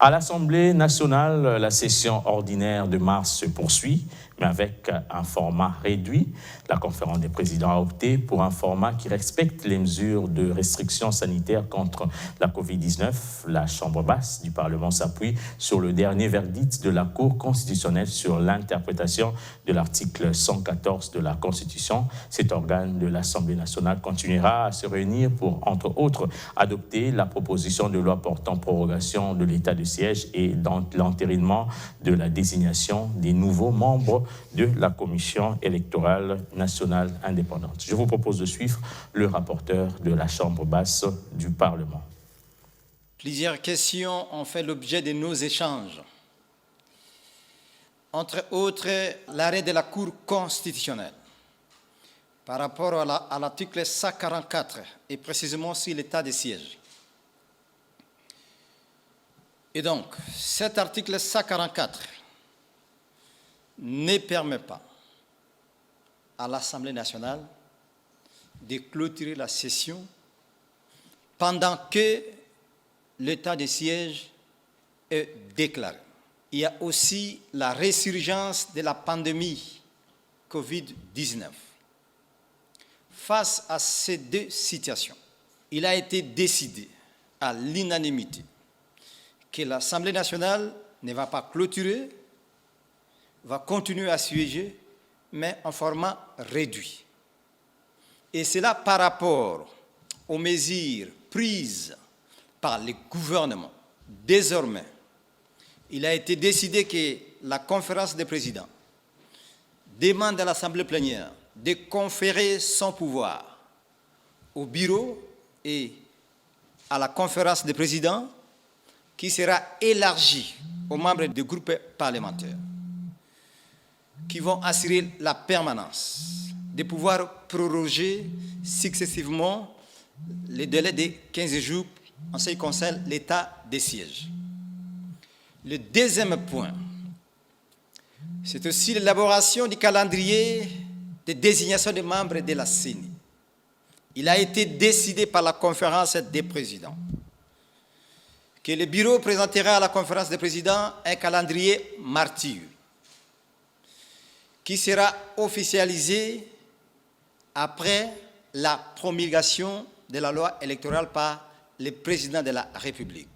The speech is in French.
À l'Assemblée nationale, la session ordinaire de mars se poursuit, mais avec un format réduit. La conférence des présidents a opté pour un format qui respecte les mesures de restriction sanitaire contre la COVID-19. La Chambre basse du Parlement s'appuie sur le dernier verdict de la Cour constitutionnelle sur l'interprétation de l'article 114 de la Constitution. Cet organe de l'Assemblée nationale continuera à se réunir pour, entre autres, adopter la proposition de loi portant prorogation de l'état de siège et dans l'entérinement de la désignation des nouveaux membres de la Commission électorale nationale indépendante. Je vous propose de suivre le rapporteur de la Chambre basse du Parlement. Plusieurs questions ont fait l'objet de nos échanges. Entre autres, l'arrêt de la Cour constitutionnelle par rapport à l'article 144 et précisément sur l'état de siège. Et donc, cet article 144 ne permet pas à l'Assemblée nationale de clôturer la session pendant que l'état de siège est déclaré. Il y a aussi la résurgence de la pandémie Covid-19. Face à ces deux situations, il a été décidé à l'unanimité que l'Assemblée nationale ne va pas clôturer, va continuer à siéger, mais en format réduit. Et cela par rapport aux mesures prises par le gouvernement. Désormais, il a été décidé que la conférence des présidents demande à l'Assemblée plénière de conférer son pouvoir au bureau et à la conférence des présidents qui sera élargie aux membres du groupe parlementaire qui vont assurer la permanence, de pouvoir proroger successivement les délais de 15 jours en ce qui concerne l'état des sièges. Le deuxième point, c'est aussi l'élaboration du calendrier de désignation des membres de la CENI. Il a été décidé par la conférence des présidents que le bureau présentera à la conférence des présidents un calendrier martyr qui sera officialisé après la promulgation de la loi électorale par le président de la République.